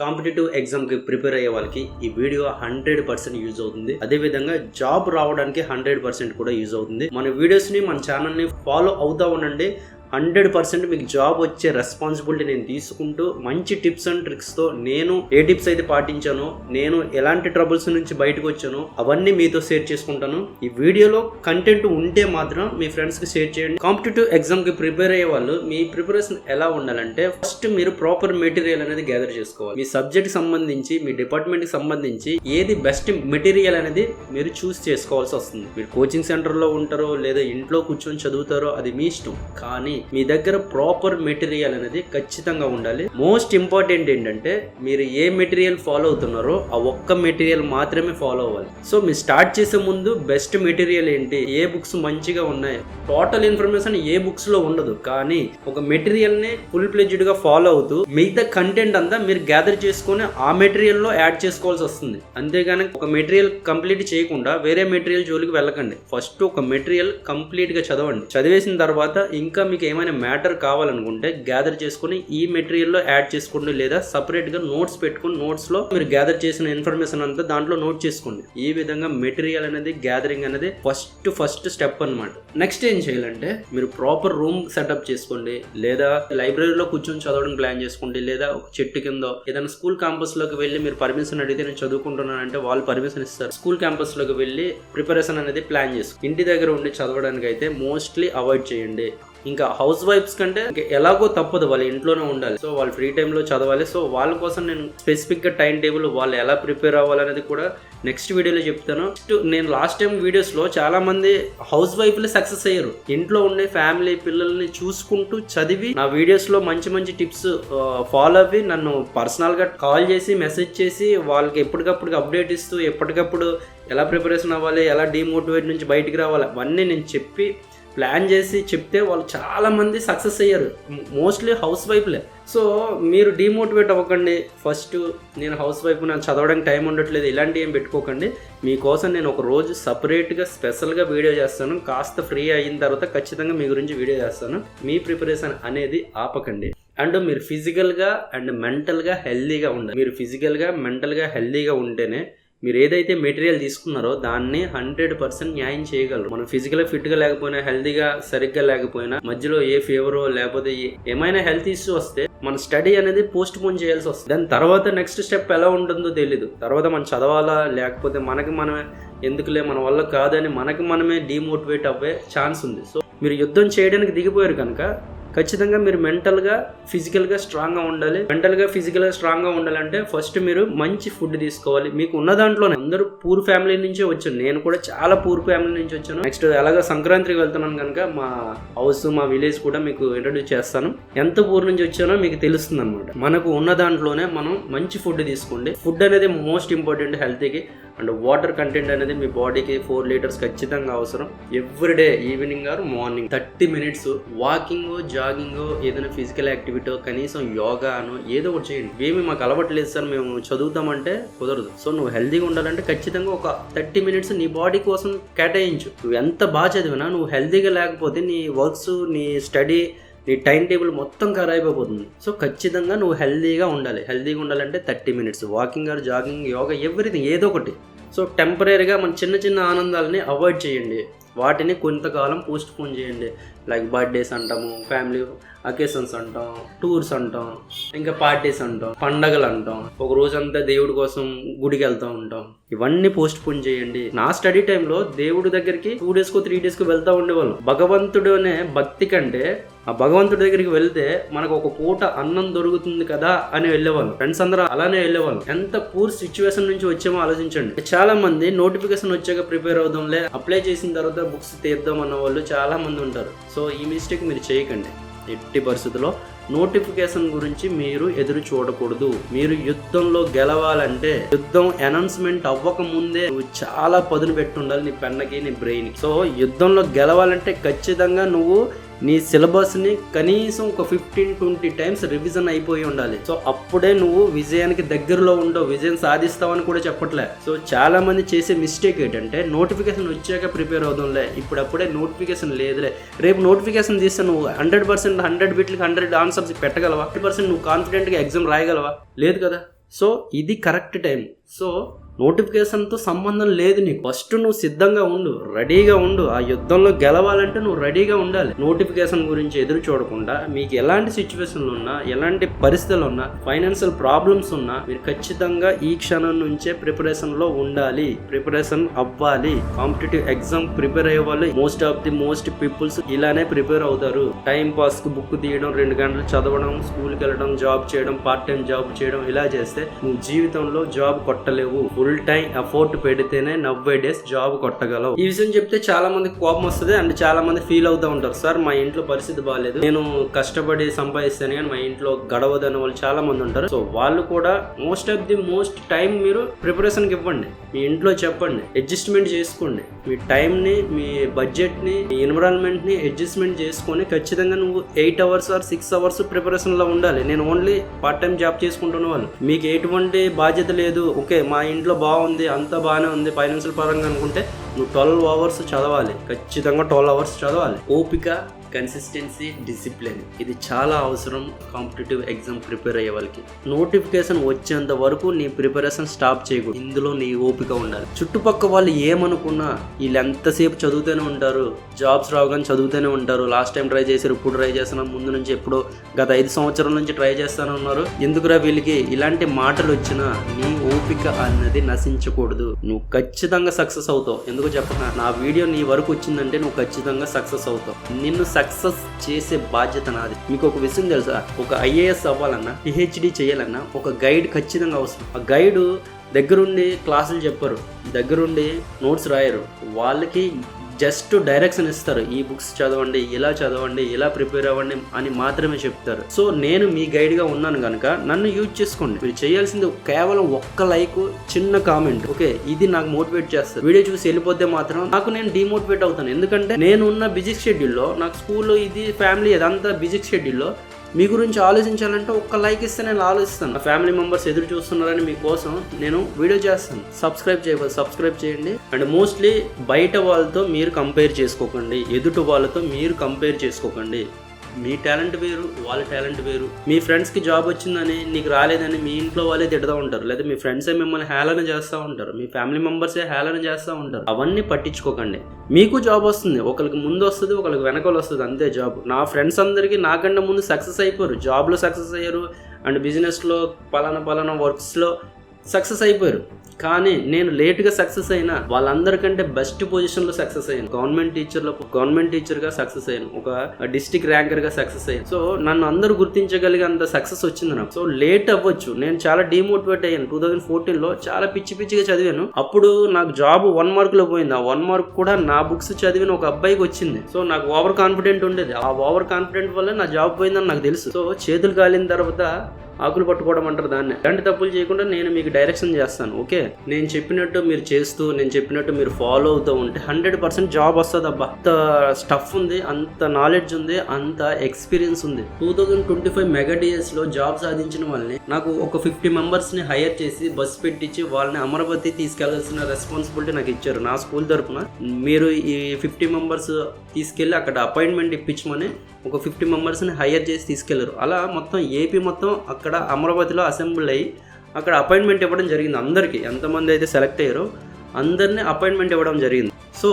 Competitive ఎగ్జామ్కి prepare అయ్యే వాళ్ళకి ఈ వీడియో 100% యూజ్ అవుతుంది. అదేవిధంగా జాబ్ రావడానికి 100% కూడా యూజ్ అవుతుంది. మన వీడియోస్ని మన ఛానల్ని ఫాలో అవుతా ఉండండి. 100% మీకు జాబ్ వచ్చే రెస్పాన్సిబిలిటీ నేను తీసుకుంటూ మంచి టిప్స్ అండ్ ట్రిక్స్తో నేను ఏ టిప్స్ అయితే పాటించానో, నేను ఎలాంటి ట్రబుల్స్ నుంచి బయటకు వచ్చానో అవన్నీ మీతో షేర్ చేసుకుంటాను. ఈ వీడియోలో కంటెంట్ ఉంటే మాత్రం మీ ఫ్రెండ్స్కి షేర్ చేయండి. కాంపిటేటివ్ ఎగ్జామ్కి ప్రిపేర్ అయ్యే వాళ్ళు మీ ప్రిపరేషన్ ఎలా ఉండాలంటే ఫస్ట్ మీరు ప్రాపర్ మెటీరియల్ అనేది గ్యాదర్ చేసుకోవాలి. మీ సబ్జెక్ట్కి సంబంధించి, మీ డిపార్ట్మెంట్కి సంబంధించి ఏది బెస్ట్ మెటీరియల్ అనేది మీరు చూస్ చేసుకోవాల్సి వస్తుంది. మీరు కోచింగ్ సెంటర్లో ఉంటారో లేదా ఇంట్లో కూర్చొని చదువుతారో అది మీ ఇష్టం, కానీ మీ దగ్గర ప్రాపర్ మెటీరియల్ అనేది ఖచ్చితంగా ఉండాలి. మోస్ట్ ఇంపార్టెంట్ ఏంటంటే మీరు ఏ మెటీరియల్ ఫాలో అవుతున్నారో ఆ ఒక్క మెటీరియల్ మాత్రమే ఫాలో అవ్వాలి. సో మీరు స్టార్ట్ చేసే ముందు బెస్ట్ మెటీరియల్ ఏంటి, ఏ బుక్స్ మంచిగా ఉన్నాయి, టోటల్ ఇన్ఫర్మేషన్ ఏ బుక్స్ లో ఉండదు, కానీ ఒక మెటీరియల్ ని ఫుల్ ప్లెడ్జ్డ్ గా ఫాలో అవుతూ మిగతా కంటెంట్ అంతా మీరు గ్యాదర్ చేసుకుని ఆ మెటీరియల్ లో యాడ్ చేసుకోవాల్సి వస్తుంది. అంతేగాని ఒక మెటీరియల్ కంప్లీట్ చేయకుండా వేరే మెటీరియల్ జోలికి వెళ్ళకండి. ఫస్ట్ ఒక మెటీరియల్ కంప్లీట్ గా చదవండి. చదివేసిన తర్వాత ఇంకా మీకు ఏమైనా మ్యాటర్ కావాలనుకుంటే గ్యాదర్ చేసుకుని ఈ మెటీరియల్లో యాడ్ చేసుకోండి, లేదా సపరేట్ గా నోట్స్ పెట్టుకుని నోట్స్ లో మీరు గ్యాదర్ చేసిన ఇన్ఫర్మేషన్ అంతా దాంట్లో నోట్ చేసుకోండి. ఈ విధంగా మెటీరియల్ అనేది గ్యాదరింగ్ అనేది ఫస్ట్ స్టెప్ అన్నమాట. నెక్స్ట్ ఏం చేయాలంటే మీరు ప్రాపర్ రూమ్ సెటప్ చేసుకోండి, లేదా లైబ్రరీలో కూర్చొని చదవడం ప్లాన్ చేసుకోండి, లేదా ఒక చెట్టు కింద ఏదైనా స్కూల్ క్యాంపస్ లోకి వెళ్ళి మీరు పర్మిషన్ అడిగితే నేను చదువుకుంటున్నానంటే వాళ్ళు పర్మిషన్ ఇస్తారు. స్కూల్ క్యాంపస్ లోకి వెళ్ళి ప్రిపరేషన్ అనేది ప్లాన్ చేసుకోండి. ఇంటి దగ్గర ఉండి చదవడానికి అయితే మోస్ట్లీ అవాయిడ్ చేయండి. ఇంకా హౌస్ వైఫ్స్ కంటే ఎలాగో తప్పదు, వాళ్ళ ఇంట్లోనే ఉండాలి. సో వాళ్ళు ఫ్రీ టైంలో చదవాలి. సో వాళ్ళ కోసం నేను స్పెసిఫిక్గా టైం టేబుల్ వాళ్ళు ఎలా ప్రిపేర్ అవ్వాలనేది కూడా నెక్స్ట్ వీడియోలో చెప్తాను. నేను లాస్ట్ టైం వీడియోస్లో చాలా మంది హౌస్ వైఫ్లు సక్సెస్ అయ్యారు. ఇంట్లో ఉండే ఫ్యామిలీ పిల్లల్ని చూసుకుంటూ చదివి నా వీడియోస్లో మంచి టిప్స్ ఫాలో అవ్వి నన్ను పర్సనల్గా కాల్ చేసి మెసేజ్ చేసి వాళ్ళకి ఎప్పటికప్పుడు అప్డేట్ ఇస్తూ ఎప్పటికప్పుడు ఎలా ప్రిపరేషన్ అవ్వాలి, ఎలా డీమోటివేట్ నుంచి బయటికి రావాలి అవన్నీ నేను చెప్పి ప్లాన్ చేసి చెప్తే వాళ్ళు చాలా మంది సక్సెస్ అయ్యారు. మోస్ట్లీ హౌస్ వైఫ్లే. సో మీరు డిమోటివేట్ అవ్వకండి. ఫస్ట్ నేను హౌస్ వైఫ్, నాకు చదవడానికి టైం ఉండట్లేదు ఇలాంటివి ఏం పెట్టుకోకండి. మీకోసం నేను ఒక రోజు సపరేట్గా స్పెషల్గా వీడియో చేస్తాను. కాస్త ఫ్రీ అయిన తర్వాత ఖచ్చితంగా మీ గురించి వీడియో చేస్తాను. మీ ప్రిపరేషన్ అనేది ఆపకండి. అండ్ మీరు ఫిజికల్గా అండ్ మెంటల్గా హెల్దీగా ఉండాలి. మీరు ఫిజికల్గా మెంటల్గా హెల్దీగా ఉంటేనే మీరు ఏదైతే మెటీరియల్ తీసుకున్నారో దాన్ని 100% న్యాయం చేయగలరు. మనం ఫిజికల్గా ఫిట్గా లేకపోయినా, హెల్దీగా సరిగ్గా లేకపోయినా, మధ్యలో ఏ ఫీవరో లేకపోతే ఏమైనా హెల్త్ ఇష్యూ వస్తే మన స్టడీ అనేది పోస్ట్ పోన్ చేయాల్సి వస్తుంది. దాని తర్వాత నెక్స్ట్ స్టెప్ ఎలా ఉంటుందో తెలీదు. తర్వాత మనం చదవాలా లేకపోతే మనకి మనమే ఎందుకులే మన వల్ల కాదని మనకి మనమే డిమోటివేట్ అవ్వే ఛాన్స్ ఉంది. సో మీరు యుద్ధం చేయడానికి దిగిపోయారు కనుక ఖచ్చితంగా మీరు మెంటల్గా ఫిజికల్గా స్ట్రాంగ్గా ఉండాలి. మెంటల్గా ఫిజికల్గా స్ట్రాంగ్గా ఉండాలంటే ఫస్ట్ మీరు మంచి ఫుడ్ తీసుకోవాలి. మీకు ఉన్న దాంట్లోనే అందరూ పూర్ ఫ్యామిలీ నుంచే వచ్చాను. నేను కూడా చాలా పూర్ ఫ్యామిలీ నుంచి వచ్చాను. నెక్స్ట్ అలాగా సంక్రాంతికి వెళ్తున్నాను కనుక మా హౌస్, మా విలేజ్ కూడా మీకు ఇంట్రడ్యూస్ చేస్తాను. ఎంత పూర్ నుంచి వచ్చానో మీకు తెలుస్తుంది అనమాట. మనకు ఉన్న దాంట్లోనే మనం మంచి ఫుడ్ తీసుకోండి. ఫుడ్ అనేది మోస్ట్ ఇంపార్టెంట్ హెల్త్కి. అండ్ వాటర్ కంటెంట్ అనేది మీ బాడీకి 4 లీటర్స్ ఖచ్చితంగా అవసరం. Everyday evening or morning 30 minutes walking, jogging, ఏదైనా ఫిజికల్ యాక్టివిటీ, కనీసం యోగాను ఏదో ఒకటి చేయండి. ఏమి మాకు అలవాట్లేదు సార్, మేము చదువుతామంటే కుదరదు. సో నువ్వు హెల్తీగా ఉండాలంటే ఖచ్చితంగా ఒక 30 minutes నీ బాడీ కోసం కేటాయించు. నువ్వు ఎంత బాగా చదివినా నువ్వు హెల్తీగా లేకపోతే నీ వర్క్స్, నీ స్టడీ, నీ టైం టేబుల్ మొత్తం ఖరాబ్ అయిపోతుంది. సో ఖచ్చితంగా నువ్వు హెల్తీగా ఉండాలి. హెల్తీగా ఉండాలంటే 30 minutes walking are jogging, yoga, everything ఏదో ఒకటి. సో టెంపరీగా మన చిన్న ఆనందాలని అవాయిడ్ చేయండి. వాటిని కొంతకాలం పోస్ట్ పోన్ చేయండి. లైక్ బర్త్డేస్ అంటాము, ఫ్యామిలీ అకేషన్స్ అంటాం, టూర్స్ అంటాం, ఇంకా పార్టీస్ అంటాం, పండగలు అంటాం, ఒక రోజంతా దేవుడి కోసం గుడికి వెళ్తూ ఉంటాం. ఇవన్నీ పోస్ట్ పోన్ చేయండి. నా స్టడీ టైంలో దేవుడి దగ్గరికి 2 days 3 days వెళ్తూ ఉండేవాళ్ళం. భగవంతుడు అనే భక్తి కంటే ఆ భగవంతుడి దగ్గరికి వెళ్తే మనకు ఒక పూట అన్నం దొరుకుతుంది కదా అని వెళ్ళేవాళ్ళు. ఫ్రెండ్స్ అందరూ అలానే వెళ్ళేవాళ్ళు. ఎంత పూర్ సిచ్యువేషన్ నుంచి వచ్చామో ఆలోచించండి. చాలా మంది నోటిఫికేషన్ వచ్చాక ప్రిపేర్ అవుదాంలే, అప్లై చేసిన తర్వాత బుక్స్ తీద్దాం అన్న వాళ్ళు చాలా మంది ఉంటారు. సో ఈ మిస్టేక్ మీరు చేయకండి. ఎట్టి పరిస్థితుల్లో నోటిఫికేషన్ గురించి మీరు ఎదురు చూడకూడదు. మీరు యుద్ధంలో గెలవాలంటే యుద్ధం అనౌన్స్మెంట్ అవ్వక ముందే నువ్వు చాలా పదును పెట్టి ఉండాలి నీ పెన్నకి, నీ బ్రెయిన్. సో యుద్ధంలో గెలవాలంటే ఖచ్చితంగా నువ్వు నీ సిలబస్ని కనీసం ఒక 15-20 times రివిజన్ అయిపోయి ఉండాలి. సో అప్పుడే నువ్వు విజయానికి దగ్గరలో ఉండవు, విజయం సాధిస్తావని కూడా చెప్పట్లే. సో చాలా మంది చేసే మిస్టేక్ ఏంటంటే నోటిఫికేషన్ వచ్చాక ప్రిపేర్ అవుదాంలే, ఇప్పుడప్పుడే నోటిఫికేషన్ లేదులే, రేపు నోటిఫికేషన్ తీస్తే నువ్వు 100% 100 బిట్లకి 100 ఆన్సర్స్ పెట్టగలవా? 100% నువ్వు కాన్ఫిడెంట్గా ఎగ్జామ్ రాయగలవా? లేదు కదా. సో ఇది కరెక్ట్ టైం. సో నోటిఫికేషన్తో సంబంధం లేదు నీకు. ఫస్ట్ నువ్వు సిద్ధంగా ఉండు, రెడీగా ఉండు. ఆ యుద్ధంలో గెలవాలంటే నువ్వు రెడీగా ఉండాలి. నోటిఫికేషన్ గురించి ఎదురు చూడకుండా మీకు ఎలాంటి సిచ్యువేషన్లు ఉన్నా, ఎలాంటి పరిస్థితులు ఉన్నా, ఫైనాన్షియల్ ప్రాబ్లమ్స్ ఉన్నా మీరు ఖచ్చితంగా ఈ క్షణం నుంచే ప్రిపరేషన్లో ఉండాలి, ప్రిపరేషన్ అవ్వాలి. కాంపిటేటివ్ ఎగ్జామ్ ప్రిపేర్ అయ్యే వాళ్ళు మోస్ట్ పీపుల్స్ ఇలానే ప్రిపేర్ అవుతారు. టైం పాస్కి బుక్ తీయడం, 2 గంటలు చదవడం, స్కూల్కి వెళ్ళడం, జాబ్ చేయడం, పార్ట్ టైం జాబ్ చేయడం, ఇలా చేస్తే నువ్వు జీవితంలో జాబ్ కొట్టలేవు. ఫుల్ టైం ఎఫోర్ట్ పెడితేనే 90 డేస్ జాబ్ కొట్టగలవు. ఈ విషయం చెప్తే చాలా మందికి కోపం వస్తుంది అండ్ చాలా మంది ఫీల్ అవుతూ ఉంటారు, సార్ మా ఇంట్లో పరిస్థితి బాగాలేదు, నేను కష్టపడి సంపాదిస్తాను కానీ మా ఇంట్లో గడవదని వాళ్ళు చాలా మంది ఉంటారు. సో వాళ్ళు కూడా మోస్ట్ టైం మీరు ప్రిపరేషన్ కి ఇవ్వండి. మీ ఇంట్లో చెప్పండి, అడ్జస్ట్మెంట్ చేసుకోండి. మీ టైం ని, మీ బడ్జెట్ ని, మీ ఎన్విరాన్మెంట్ ని అడ్జస్ట్మెంట్ చేసుకొని ఖచ్చితంగా నువ్వు 8 అవర్స్ ఆర్ 6 అవర్స్ ప్రిపరేషన్ లో ఉండాలి. నేను ఓన్లీ పార్ట్ టైం జాబ్ చేసుకుంటున్న వాళ్ళు, మీకు ఎటువంటి బాధ్యత లేదు, ఓకే మా ఇంట్లో బాగుంది, అంతా బాగానే ఉంది ఫైనాన్షియల్ పరంగా అనుకుంటే నువ్వు 12 అవర్స్ చదవాలి. ఖచ్చితంగా 12 అవర్స్ చదవాలి. ఓపిక, కన్సిస్టెన్సీ, డిసిప్లిన్ ఇది చాలా అవసరం కాంపిటేటివ్ ఎగ్జామ్ ప్రిపేర్ అయ్యే వాళ్ళకి. నోటిఫికేషన్ వచ్చేంత వరకు నీ ప్రిపరేషన్ స్టాప్ చేయకూడదు. ఇందులో నీ ఓపిక ఉండాలి. చుట్టుపక్క వాళ్ళు ఏమనుకున్నా వీళ్ళు ఎంతసేపు చదువుతూనే ఉంటారు, జాబ్స్ రావుగానే చదువుతూనే ఉంటారు. లాస్ట్ టైం ట్రై చేశారు, ఇప్పుడు ట్రై చేస్తున్నాం, ముందు నుంచి ఎప్పుడో గత 5 సంవత్సరాల నుంచి ట్రై చేస్తానన్నారు. ఎందుకురా వీళ్ళకి ఇలాంటి మాటలు వచ్చినా నీ ఓపిక అన్నది నశించకూడదు. నువ్వు ఖచ్చితంగా సక్సెస్ అవుతావు. ఎందుకు చెప్పనా, నా వీడియో నీ వరకు వచ్చిందంటే నువ్వు ఖచ్చితంగా సక్సెస్ అవుతావు. నిన్ను సక్సెస్ చేసే బాధ్యత నాది. మీకు ఒక విషయం తెలుసా, ఒక IAS అవ్వాలన్నా, PhD చేయాలన్నా ఒక గైడ్ ఖచ్చితంగా అవసరం. ఆ గైడు దగ్గరుండి క్లాసులు చెప్పరు, దగ్గరుండి నోట్స్ రాయరు, వాళ్ళకి జస్ట్ డైరెక్షన్ ఇస్తారు. ఈ బుక్స్ చదవండి, ఇలా చదవండి, ఇలా ప్రిపేర్ అవ్వండి అని మాత్రమే చెప్తారు. సో నేను మీ గైడ్గా ఉన్నాను కనుక నన్ను యూజ్ చేసుకోండి. మీరు చేయాల్సింది కేవలం ఒక్క లైక్, చిన్న కామెంట్, ఓకే ఇది నాకు మోటివేట్ చేస్తారు. వీడియో చూసి వెళ్ళిపోతే మాత్రం నాకు నేను డిమోటివేట్ అవుతాను. ఎందుకంటే నేను ఉన్న బిజీ షెడ్యూల్లో, నాకు స్కూల్ ఇది ఫ్యామిలీ అదంతా బిజీ షెడ్యూల్లో మీ గురించి ఆలోచించాలంటే ఒక్క లైక్ ఇస్తే నేను ఆలోచిస్తాను. నా ఫ్యామిలీ మెంబర్స్ ఎదురు చూస్తున్నారని మీకోసం నేను వీడియో చేస్తాను. సబ్స్క్రైబ్ చేయండి. అండ్ మోస్ట్లీ బయట వాళ్ళతో మీరు కంపేర్ చేసుకోకండి, ఎదుటి వాళ్ళతో మీరు కంపేర్ చేసుకోకండి. మీ టాలెంట్ వేరు, వాళ్ళ టాలెంట్ వేరు. మీ ఫ్రెండ్స్కి జాబ్ వచ్చిందని నీకు రాలేదని మీ ఇంట్లో వాళ్ళే తిడతా ఉంటారు, లేదా మీ ఫ్రెండ్సే మిమ్మల్ని హేళన చేస్తూ ఉంటారు, మీ ఫ్యామిలీ మెంబర్సే హేళన చేస్తూ ఉంటారు. అవన్నీ పట్టించుకోకండి. మీకు జాబ్ వస్తుంది, ఒకరికి ముందు వస్తుంది, ఒకరికి వెనకాల వస్తుంది, అంతే జాబ్. నా ఫ్రెండ్స్ అందరికీ నాకన్నా ముందు సక్సెస్ అయిపోయారు, జాబ్లో సక్సెస్ అయ్యారు అండ్ బిజినెస్లో పలానా వర్క్స్లో సక్సెస్ అయిపోయారు. కానీ నేను లేట్గా సక్సెస్ అయినా వాళ్ళందరికంటే బెస్ట్ పొజిషన్లో సక్సెస్ అయ్యాను. గవర్నమెంట్ టీచర్గా సక్సెస్ అయ్యాను, ఒక డిస్ట్రిక్ట్ ర్యాంకర్గా సక్సెస్ అయ్యాను. సో నన్ను అందరూ గుర్తించగలిగే అంత సక్సెస్ వచ్చింది నాకు. సో లేట్ అవ్వచ్చు, నేను చాలా డిమోటివేట్ అయ్యాను. 2014లో చాలా పిచ్చిగా చదివాను. అప్పుడు నాకు జాబ్ 1 మార్కులో పోయింది. ఆ 1 మార్క్ కూడా నా బుక్స్ చదివిన ఒక అబ్బాయికి వచ్చింది. సో నాకు ఓవర్ కాన్ఫిడెంట్ ఉండేది. ఆ ఓవర్ కాన్ఫిడెంట్ వల్ల నా జాబ్ పోయిందని నాకు తెలుసు. సో చేతులు కాలిన తర్వాత ఆకులు పట్టుకోవడం అంటారు దాన్ని. ఎలాంటి తప్పులు చేయకుండా నేను మీకు డైరెక్షన్ చేస్తాను. ఓకే నేను చెప్పినట్టు మీరు చేస్తూ, నేను చెప్పినట్టు మీరు ఫాలో అవుతూ ఉంటే 100% జాబ్ వస్తుంది. అబ్బా అంత స్టఫ్ ఉంది, అంత నాలెడ్జ్ ఉంది, అంత ఎక్స్పీరియన్స్ ఉంది. 2025 మెగా డిఎస్లో జాబ్ సాధించిన వాళ్ళని నాకు ఒక 50 మెంబర్స్ని హైర్ చేసి బస్ పెట్టించి వాళ్ళని అమరావతి తీసుకెళ్లాల్సిన రెస్పాన్సిబిలిటీ నాకు ఇచ్చారు నా స్కూల్ తరఫున. మీరు ఈ 50 మెంబర్స్ తీసుకెళ్ళి అక్కడ అపాయింట్మెంట్ ఇప్పించమని ఒక 50 మెంబర్స్ని హైర్ చేసి తీసుకెళ్లారు. అలా మొత్తం ఏపీ మొత్తం అక్కడ అమరావతిలో అసెంబ్లీ అయ్యి అక్కడ అపాయింట్మెంట్ ఇవ్వడం జరిగింది. అందరికీ ఎంతమంది అయితే సెలెక్ట్ అయ్యారో అందరినీ అపాయింట్మెంట్ ఇవ్వడం జరిగింది. సో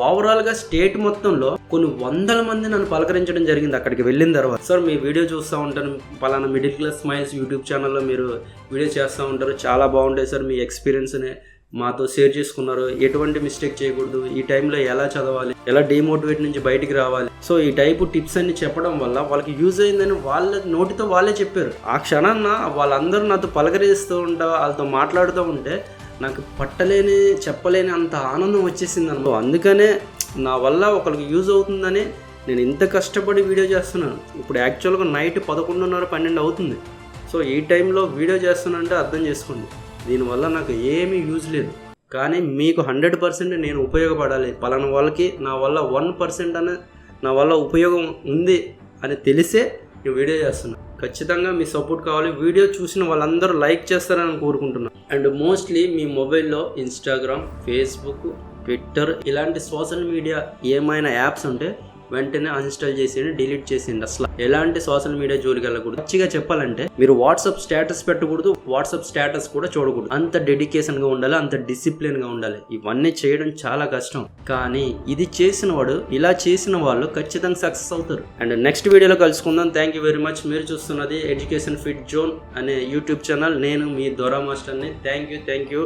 ఓవరాల్గా స్టేట్ మొత్తంలో కొన్ని 100 మంది నన్ను పలకరించడం జరిగింది అక్కడికి వెళ్ళిన తర్వాత. సార్ మీ వీడియో చూస్తూ ఉంటాను, పలానా మిడిల్ క్లాస్ స్మైల్స్ యూట్యూబ్ ఛానల్లో మీరు వీడియో చేస్తూ ఉంటారు, చాలా బాగుంటాయి సార్, మీ ఎక్స్పీరియన్స్ని మాతో షేర్ చేసుకున్నారు, ఎటువంటి మిస్టేక్ చేయకూడదు, ఈ టైంలో ఎలా చదవాలి, ఎలా డిమోటివేట్ నుంచి బయటికి రావాలి. సో ఈ టైపు టిప్స్ అన్ని చెప్పడం వల్ల వాళ్ళకి యూజ్ అయిందని వాళ్ళ నోటితో వాళ్ళే చెప్పారు. ఆ క్షణాన్న వాళ్ళందరూ నాతో పలకరిస్తూ ఉంటా, వాళ్ళతో మాట్లాడుతూ ఉంటే నాకు చెప్పలేని అంత ఆనందం వచ్చేసింది అనుకో. అందుకనే నా వల్ల ఒకరికి యూజ్ అవుతుందని నేను ఇంత కష్టపడి వీడియో చేస్తున్నాను. ఇప్పుడు యాక్చువల్గా నైట్ 11:30-12 అవుతుంది. సో ఈ టైంలో వీడియో చేస్తున్నానంటే అర్థం చేసుకోండి, దీనివల్ల నాకు ఏమీ యూజ్ లేదు. కానీ మీకు 100% నేను ఉపయోగపడాలి, పలానా వాళ్ళకి నా వల్ల 1% అనే నా వల్ల ఉపయోగం ఉంది అని తెలిసే నేను వీడియో చేస్తున్నాను. ఖచ్చితంగా మీ సపోర్ట్ కావాలి. వీడియో చూసిన వాళ్ళందరూ లైక్ చేస్తారని కోరుకుంటున్నాను. అండ్ మోస్ట్లీ మీ మొబైల్లో ఇన్స్టాగ్రామ్, ఫేస్బుక్, ట్విట్టర్ ఇలాంటి సోషల్ మీడియా ఏమైనా యాప్స్ ఉంటే వెంటనే అన్ఇన్స్టాల్ చేసేయండి, డిలీట్ చేసేయండి. అసలు ఎలాంటి సోషల్ మీడియా జోలికి వెళ్ళకూడదు. మంచిగా చెప్పాలంటే మీరు వాట్సాప్ స్టేటస్ పెట్టకూడదు, వాట్సాప్ స్టేటస్ కూడా చూడకూడదు. అంత డెడికేషన్ గా ఉండాలి, అంత డిసిప్లిన్ గా ఉండాలి. ఇవన్నీ చేయడం చాలా కష్టం, కానీ ఇది చేసిన వాడు, ఇలా చేసిన వాళ్ళు ఖచ్చితంగా సక్సెస్ అవుతారు. అండ్ నెక్స్ట్ వీడియోలో కలుసుకుందాం. Thank you very much. మీరు చూస్తున్నది ఎడ్యుకేషన్ ఫిట్ జోన్ అనే యూట్యూబ్ ఛానల్. నేను మీ దొరా మాస్టర్ని. Thank you.